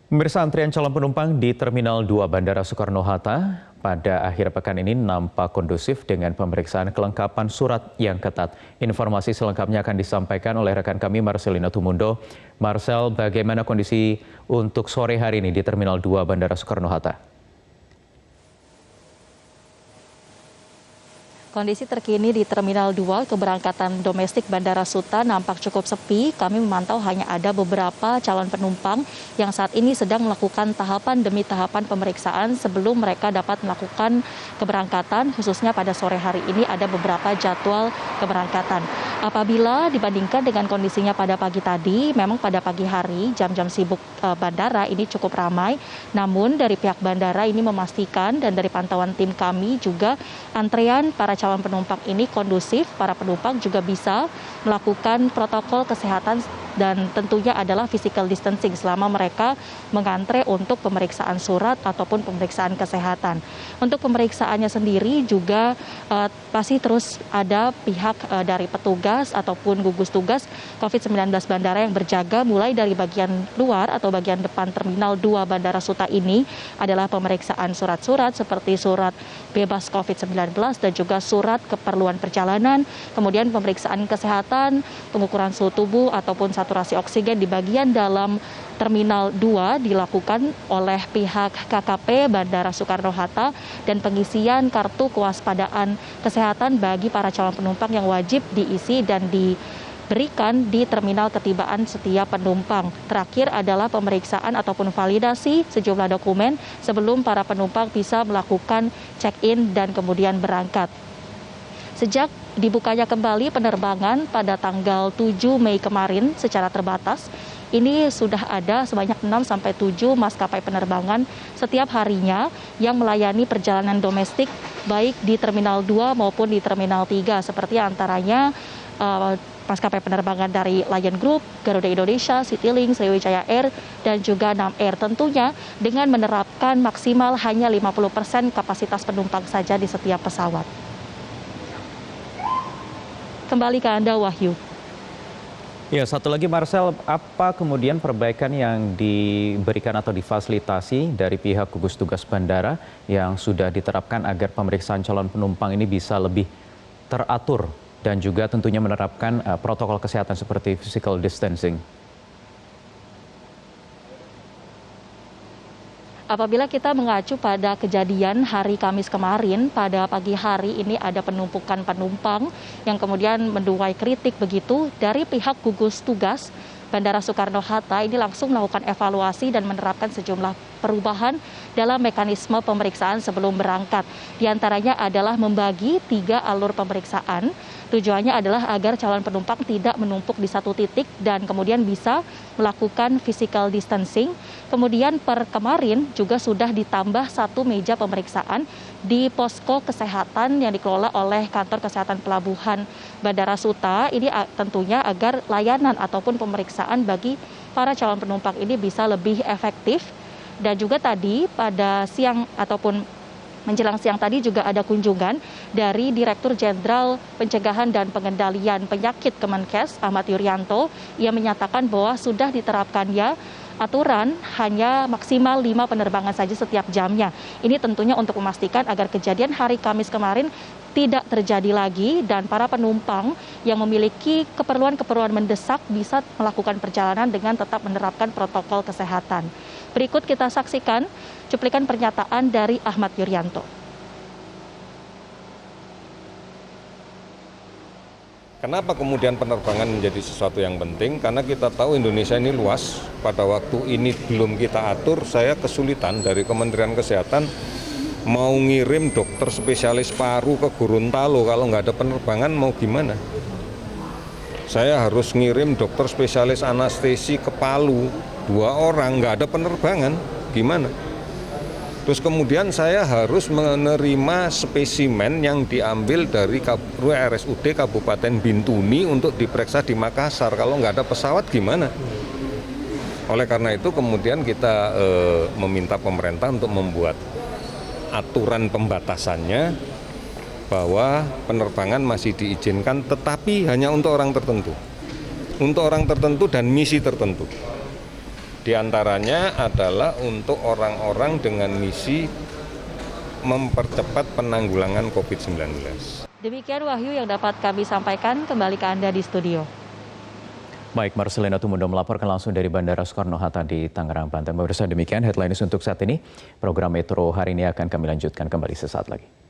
Pemirsa, antrian calon penumpang di Terminal 2 Bandara Soekarno-Hatta pada akhir pekan ini nampak kondusif dengan pemeriksaan kelengkapan surat yang ketat. Informasi selengkapnya akan disampaikan oleh rekan kami Marcelina Tumundo. Marcel, bagaimana kondisi untuk sore hari ini di Terminal 2 Bandara Soekarno-Hatta? Kondisi terkini di Terminal 2 keberangkatan domestik Bandara Suta nampak cukup sepi. Kami memantau hanya ada beberapa calon penumpang yang saat ini sedang melakukan tahapan demi tahapan pemeriksaan sebelum mereka dapat melakukan keberangkatan, khususnya pada sore hari ini ada beberapa jadwal keberangkatan. Apabila dibandingkan dengan kondisinya pada pagi tadi, memang pada pagi hari jam-jam sibuk bandara ini cukup ramai. Namun dari pihak bandara ini memastikan dan dari pantauan tim kami juga antrean para calon penumpang ini kondusif, para penumpang juga bisa melakukan protokol kesehatan dan tentunya adalah physical distancing selama mereka mengantre untuk pemeriksaan surat ataupun pemeriksaan kesehatan. Untuk pemeriksaannya sendiri juga masih terus ada pihak dari petugas ataupun gugus tugas COVID-19 bandara yang berjaga mulai dari bagian luar atau bagian depan Terminal 2 Bandara Suta ini adalah pemeriksaan surat-surat seperti surat bebas COVID-19 dan juga surat keperluan perjalanan, kemudian pemeriksaan kesehatan, pengukuran suhu tubuh ataupun saturasi oksigen di bagian dalam Terminal 2 dilakukan oleh pihak KKP Bandara Soekarno-Hatta dan pengisian kartu kewaspadaan kesehatan bagi para calon penumpang yang wajib diisi dan diberikan di terminal ketibaan setiap penumpang. Terakhir adalah pemeriksaan ataupun validasi sejumlah dokumen sebelum para penumpang bisa melakukan check-in dan kemudian berangkat. Sejak dibukanya kembali penerbangan pada tanggal 7 Mei kemarin secara terbatas, ini sudah ada sebanyak 6-7 maskapai penerbangan setiap harinya yang melayani perjalanan domestik baik di Terminal 2 maupun di Terminal 3 seperti antaranya maskapai penerbangan dari Lion Group, Garuda Indonesia, Citylink, Sriwijaya Air, dan juga Nam Air tentunya dengan menerapkan maksimal hanya 50% kapasitas penumpang saja di setiap pesawat. Kembali ke Anda, Wahyu. Ya, satu lagi Marcel, apa kemudian perbaikan yang diberikan atau difasilitasi dari pihak gugus tugas bandara yang sudah diterapkan agar pemeriksaan calon penumpang ini bisa lebih teratur dan juga tentunya menerapkan protokol kesehatan seperti physical distancing? Apabila kita mengacu pada kejadian hari Kamis kemarin, pada pagi hari ini ada penumpukan penumpang yang kemudian menuai kritik begitu dari pihak gugus tugas Bandara Soekarno-Hatta ini langsung melakukan evaluasi dan menerapkan sejumlah perubahan dalam mekanisme pemeriksaan sebelum berangkat. Di antaranya adalah membagi 3 alur pemeriksaan. Tujuannya adalah agar calon penumpang tidak menumpuk di satu titik dan kemudian bisa melakukan physical distancing. Kemudian per kemarin juga sudah ditambah 1 meja pemeriksaan di posko kesehatan yang dikelola oleh Kantor Kesehatan Pelabuhan Bandara Suta. Ini tentunya agar layanan ataupun pemeriksaan bagi para calon penumpang ini bisa lebih efektif. Dan juga tadi pada siang ataupun menjelang siang tadi juga ada kunjungan dari Direktur Jenderal Pencegahan dan Pengendalian Penyakit Kemenkes Ahmad Yuryanto. Ia menyatakan bahwa sudah diterapkannya aturan hanya maksimal 5 penerbangan saja setiap jamnya. Ini tentunya untuk memastikan agar kejadian hari Kamis kemarin tidak terjadi lagi dan para penumpang yang memiliki keperluan-keperluan mendesak bisa melakukan perjalanan dengan tetap menerapkan protokol kesehatan. Berikut kita saksikan cuplikan pernyataan dari Ahmad Yuryanto. Kenapa kemudian penerbangan menjadi sesuatu yang penting? Karena kita tahu Indonesia ini luas. Pada waktu ini belum kita atur, saya kesulitan dari Kementerian Kesehatan mau ngirim dokter spesialis paru ke Gorontalo. Kalau nggak ada penerbangan mau gimana? Saya harus ngirim dokter spesialis anestesi ke Palu, 2 orang, nggak ada penerbangan, gimana? Terus kemudian saya harus menerima spesimen yang diambil dari RSUD Kabupaten Bintuni untuk diperiksa di Makassar. Kalau nggak ada pesawat gimana? Oleh karena itu kemudian kita meminta pemerintah untuk membuat aturan pembatasannya bahwa penerbangan masih diizinkan tetapi hanya untuk orang tertentu. Untuk orang tertentu dan misi tertentu. Di antaranya adalah untuk orang-orang dengan misi mempercepat penanggulangan COVID-19. Demikian Wahyu yang dapat kami sampaikan, kembali ke Anda di studio. Baik, Marcelina Tumundo melaporkan langsung dari Bandara Soekarno-Hatta di Tangerang, Banten. Pemirsa, demikian headline news untuk saat ini. Program Metro hari ini akan kami lanjutkan kembali sesaat lagi.